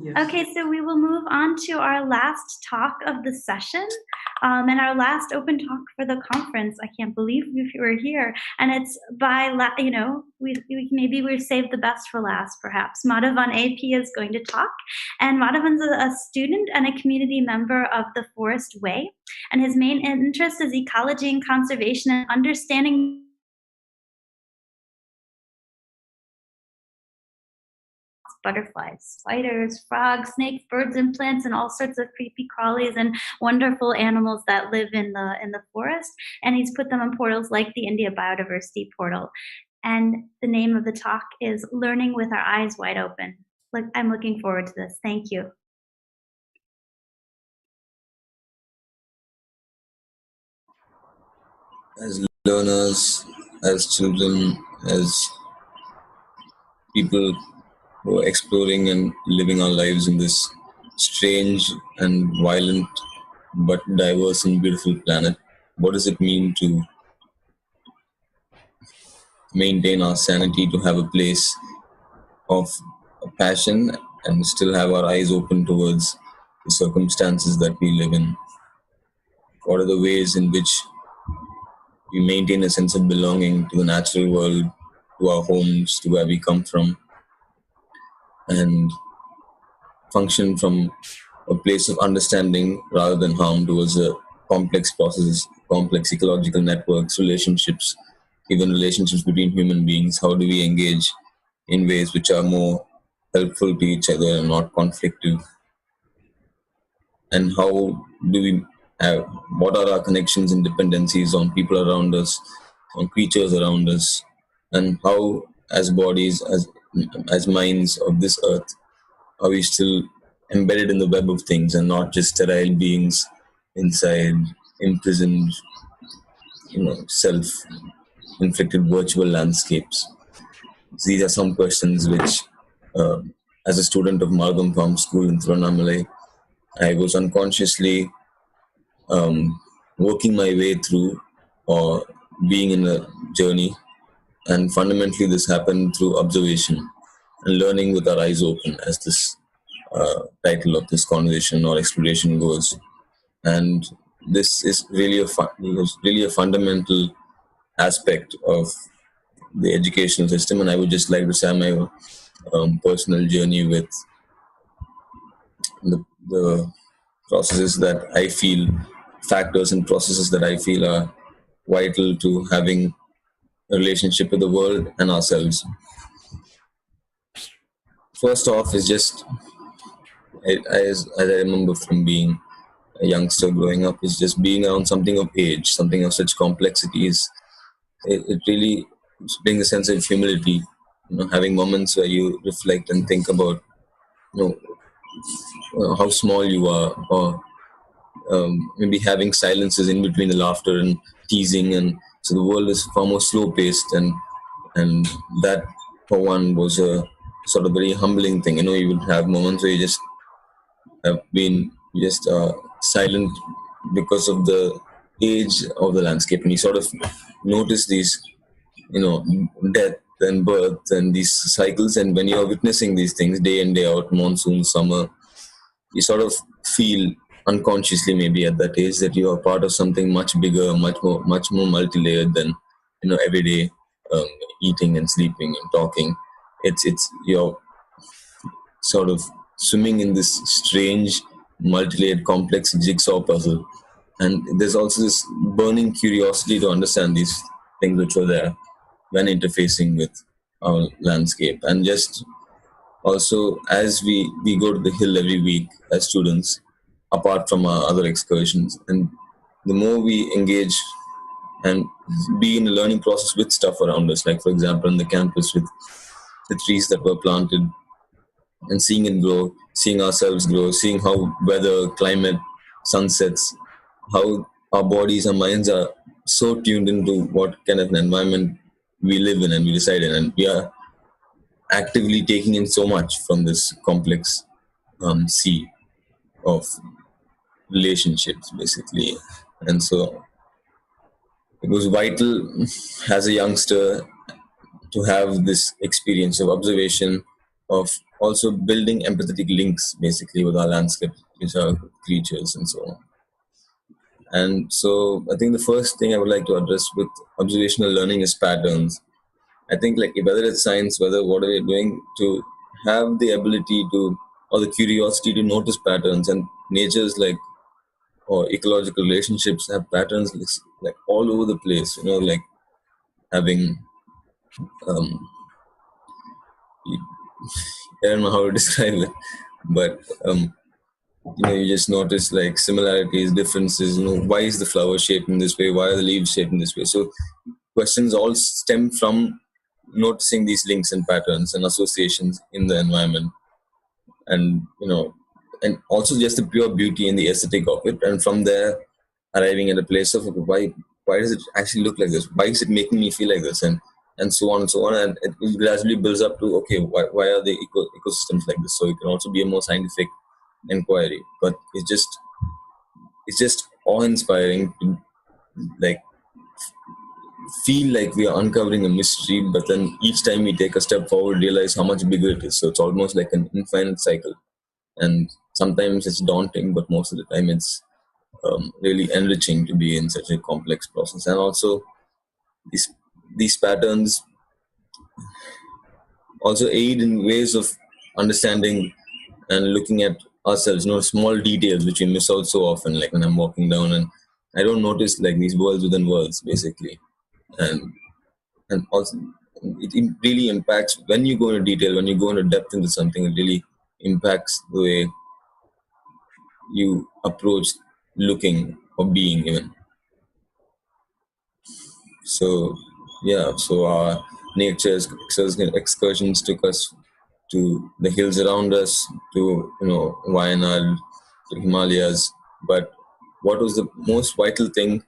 Okay, so we will move on to our last talk of the session, and our last open talk for the conference. I can't believe we were here, and it's by maybe we've saved the best for last. Perhaps Madhavan A.P is going to talk, and Madhavan's a student and a community member of the Forest Way, and his main interest is ecology and conservation and understanding butterflies, spiders, frogs, snakes, birds, and plants, and all sorts of creepy crawlies and wonderful animals that live in the forest. And he's put them in portals like the India Biodiversity Portal. And the name of the talk is "Learning with Our Eyes Wide Open." Look, I'm looking forward to this. Thank you. As learners, as children, as people who are exploring and living our lives in this strange and violent but diverse and beautiful planet, what does it mean to maintain our sanity, to have a place of passion and still have our eyes open towards the circumstances that we live in? What are the ways in which we maintain a sense of belonging to the natural world, to our homes, to where we come from, and function from a place of understanding rather than harm towards the complex processes, complex ecological networks, relationships, even relationships between human beings? How do we engage in ways which are more helpful to each other and not conflictive? And how do we have, what are our connections and dependencies on people around us, on creatures around us, and how, as bodies, as minds of this earth, are we still embedded in the web of things and not just sterile beings inside imprisoned, self-inflicted virtual landscapes? These are some questions which, as a student of Margam Farm School in Thiruvannamalai, I was unconsciously working my way through, or being in a journey. And fundamentally, this happened through observation and learning with our eyes open, as this title of this conversation or exploration goes. And this is really a fundamental aspect of the educational system. And I would just like to share my personal journey with the processes that I feel, factors and processes that I feel are vital to having a relationship with the world and ourselves. First off is just, as I remember from being a youngster growing up, is just being around something of age, something of such complexities. It really brings a sense of humility, having moments where you reflect and think about, how small you are, or maybe having silences in between the laughter and teasing. And so the world is far more slow paced, and that for one was a sort of very humbling thing. You would have moments where you just have been just silent because of the age of the landscape, and you sort of notice these, death and birth and these cycles. And when you're witnessing these things day in, day out, monsoon, summer, you sort of feel unconsciously, maybe at that age, that you are part of something much bigger, much more multi-layered than everyday eating and sleeping and talking. It's you're sort of swimming in this strange, multi-layered, complex jigsaw puzzle. And there's also this burning curiosity to understand these things which were there when interfacing with our landscape. And just also, as we go to the hill every week as students, apart from our other excursions, and the more we engage and be in the learning process with stuff around us, like for example on the campus with the trees that were planted, and seeing it grow, seeing ourselves grow, seeing how weather, climate, sunsets, how our bodies, our minds are so tuned into what kind of an environment we live in and we reside in, and we are actively taking in so much from this complex sea of relationships, basically. And so it was vital as a youngster to have this experience of observation, of also building empathetic links basically with our landscape, which are creatures and so on. And so I think the first thing I would like to address with observational learning is patterns. I think like whether it's science, whether what are we doing, to have the ability to, or the curiosity to notice patterns, and nature's like, or ecological relationships have patterns like all over the place, like having, um, I don't know how to describe it, but you just notice like similarities, differences. Why is the flower shaped in this way? Why are the leaves shaped in this way? So questions all stem from noticing these links and patterns and associations in the environment, and and also just the pure beauty and the aesthetic of it, and from there arriving at a place of, okay, why does it actually look like this? Why is it making me feel like this? And so on and so on, and it gradually builds up to, okay, why are the ecosystems like this? So it can also be a more scientific inquiry, but it's just awe-inspiring to like feel like we are uncovering a mystery, but then each time we take a step forward, realize how much bigger it is. So it's almost like an infinite cycle, and sometimes it's daunting, but most of the time it's really enriching to be in such a complex process. And also these these patterns also aid in ways of understanding and looking at ourselves, small details which we miss out so often, like when I'm walking down and I don't notice like these worlds within worlds basically. And and also it really impacts when you go into detail, when you go into depth into something. It really impacts the way you approach looking or being even. So yeah, so our nature excursions took us to the hills around us, to Wayanad, to Himalayas. But what was the most vital thing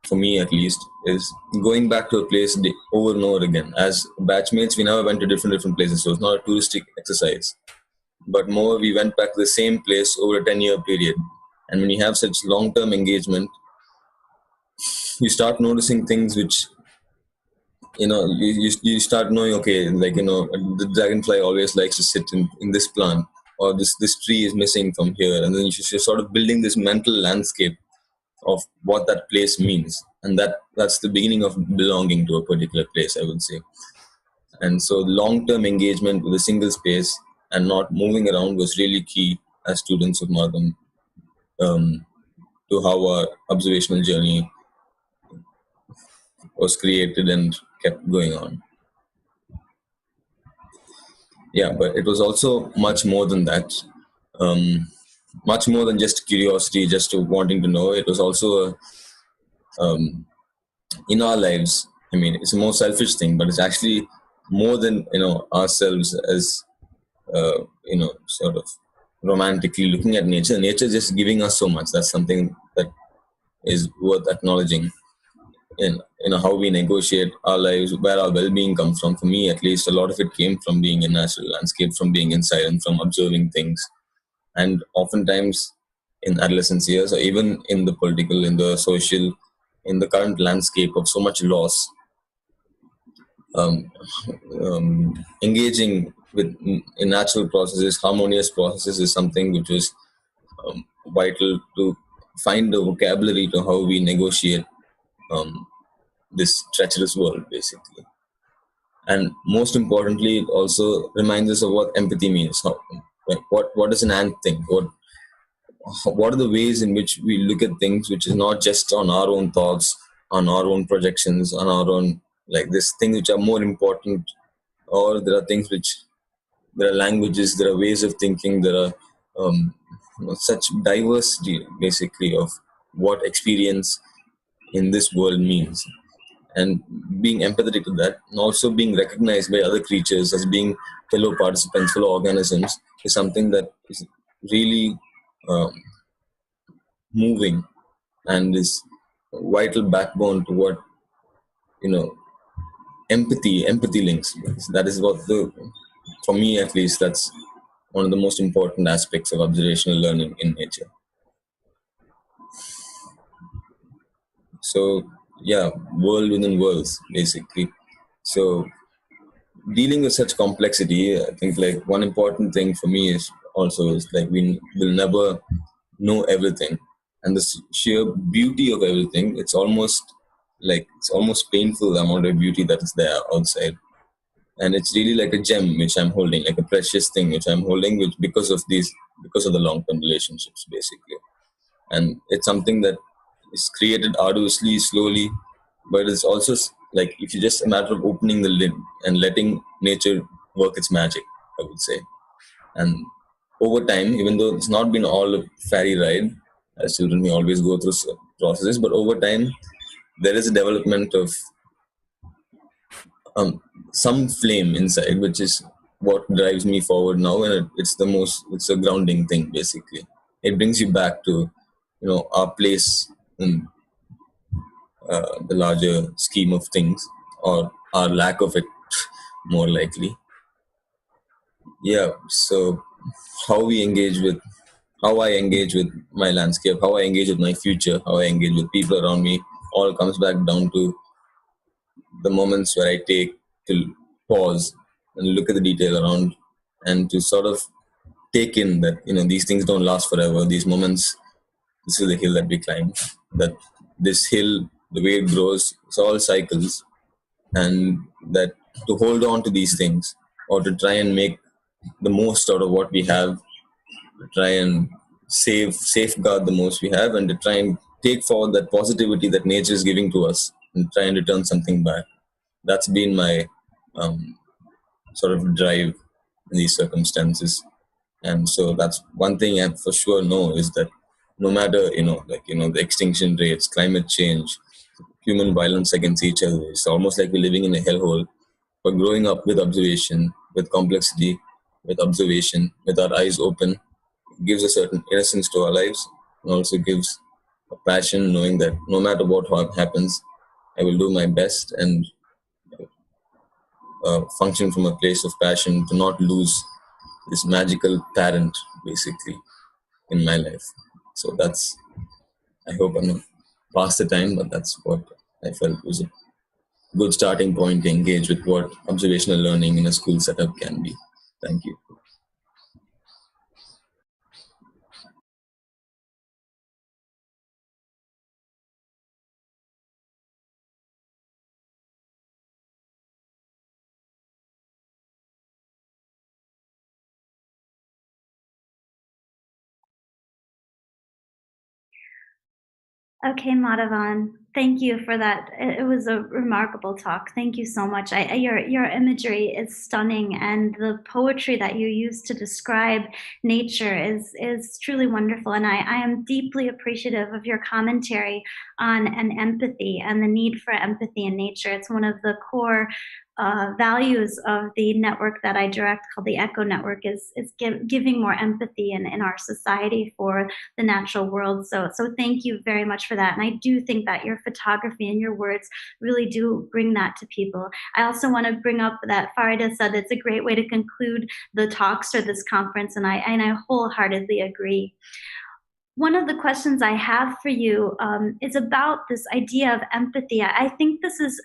for me, at least, is going back to a place over and over again. As batchmates, we never went to different places, so it's not a touristic exercise. But more, we went back to the same place over a 10-year period. And when you have such long-term engagement, you start noticing things which you start knowing, okay, like the dragonfly always likes to sit in this plant, or this tree is missing from here, and then you're sort of building this mental landscape of what that place means, and that's the beginning of belonging to a particular place, I would say. And so long-term engagement with a single space and not moving around was really key as students of Madhavan, to how our observational journey was created and kept going on. Yeah, but it was also much more than that. Much more than just curiosity, just to wanting to know. It was also in our lives. I mean, it's a more selfish thing, but it's actually more than ourselves as sort of romantically looking at nature. Nature just giving us so much. That's something that is worth acknowledging. In how we negotiate our lives, where our well-being comes from. For me, at least, a lot of it came from being in natural landscape, from being inside, and from observing things. And oftentimes, in adolescence years, or even in the political, in the social, in the current landscape of so much loss, um, engaging with in natural processes, harmonious processes, is something which is vital to find the vocabulary to how we negotiate this treacherous world, basically. And most importantly, it also reminds us of what empathy means. What does an ant think? What are the ways in which we look at things, which is not just on our own thoughts, on our own projections, on our own, like this things which are more important, or there are things which, there are languages, there are ways of thinking, there are such diversity basically of what experience in this world means. And being empathetic to that, and also being recognized by other creatures as being fellow participants, fellow organisms, is something that is really um, moving, and is a vital backbone to what empathy links. That is what for me at least, that's one of the most important aspects of observational learning in nature. So yeah, world within worlds basically. So dealing with such complexity, I think like one important thing for me is also is like we will never know everything, and the sheer beauty of everything. It's almost painful the amount of beauty that is there outside, and it's really like a gem which I'm holding, like a precious thing which I'm holding, which because of the long term relationships basically, and it's something that is created arduously, slowly, but it's also like if you just a matter of opening the lid and letting nature work its magic, I would say. And over time, even though it's not been all a fairy ride, as children we always go through processes, but over time there is a development of um, some flame inside, which is what drives me forward now, and it's a grounding thing basically. It brings you back to our place in the larger scheme of things, or our lack of it, more likely. Yeah. So how we engage with how I engage with my landscape, how I engage with my future, how I engage with people around me, all comes back down to the moments where I take to pause and look at the detail around, and to sort of take in that these things don't last forever. These moments, this is the hill that we climb. That this hill, the way it grows, it's all cycles, and that to hold on to these things, or to try and make the most out of what we have, to try and safeguard the most we have, and to try and take forward that positivity that nature is giving to us, and try and return something back. That's been my sort of drive in these circumstances. And so that's one thing I for sure know, is that no matter the extinction rates, climate change, human violence against each other, it's almost like we're living in a hellhole. But growing up with observation, with complexity, with observation, with our eyes open, gives a certain innocence to our lives, and also gives a passion, knowing that no matter what happens, I will do my best and function from a place of passion, to not lose this magical parent basically in my life. So that's, I hope I'm not past the time, but that's what I felt was a good starting point to engage with what observational learning in a school setup can be. Thank you. Okay, Madhavan, thank you for that. It was a remarkable talk. Thank you so much. Your imagery is stunning, and the poetry that you use to describe nature is truly wonderful. And I am deeply appreciative of your commentary on an empathy and the need for empathy in nature. It's one of the core values of the network that I direct, called the Echo Network, is giving more empathy in our society for the natural world. So thank you very much for that. And I do think that your photography and your words really do bring that to people. I also want to bring up that Farida said it's a great way to conclude the talks for this conference, and I wholeheartedly agree. One of the questions I have for you is about this idea of empathy. I think this is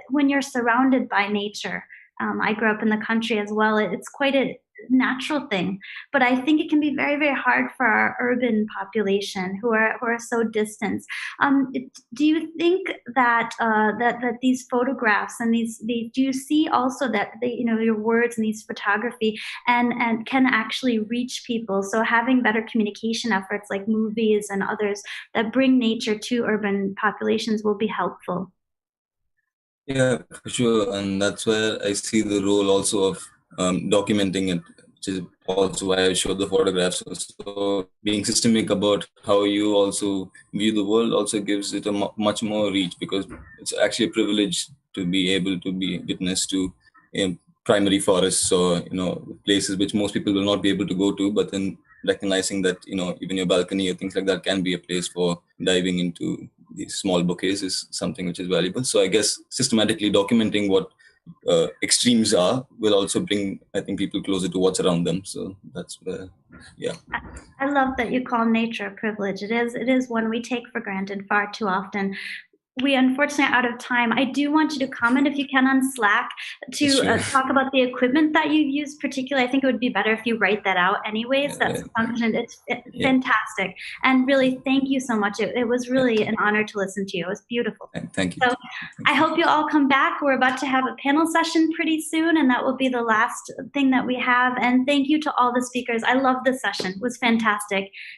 when you're surrounded by nature. I grew up in the country as well. It's quite a natural thing, but I think it can be very, very hard for our urban population who are so distant. Do you think that that these photographs and do you see also that your words and these photography and can actually reach people? So having better communication efforts like movies and others that bring nature to urban populations will be helpful. Yeah, for sure. And that's where I see the role also of documenting it, which is also why I showed the photographs. So being systemic about how you also view the world also gives it a much more reach, because it's actually a privilege to be able to be witness to primary forests, or places which most people will not be able to go to. But then recognizing that even your balcony or things like that can be a place for diving into these small bouquets is something which is valuable. So I guess systematically documenting what extremes are will also bring, I think, people closer to what's around them. So that's where, yeah. I love that you call nature a privilege. It is one we take for granted far too often. we unfortunately are out of time. I do want you to comment if you can on Slack to Sure. talk about the equipment that you use particularly. I think it would be better if you write that out anyways. That's function. It's Yeah. fantastic. And really, thank you so much. It was really an honor to listen to you. It was beautiful. Thank you. So I hope you all come back. We're about to have a panel session pretty soon, and that will be the last thing that we have. And thank you to all the speakers. I love this session. It was fantastic.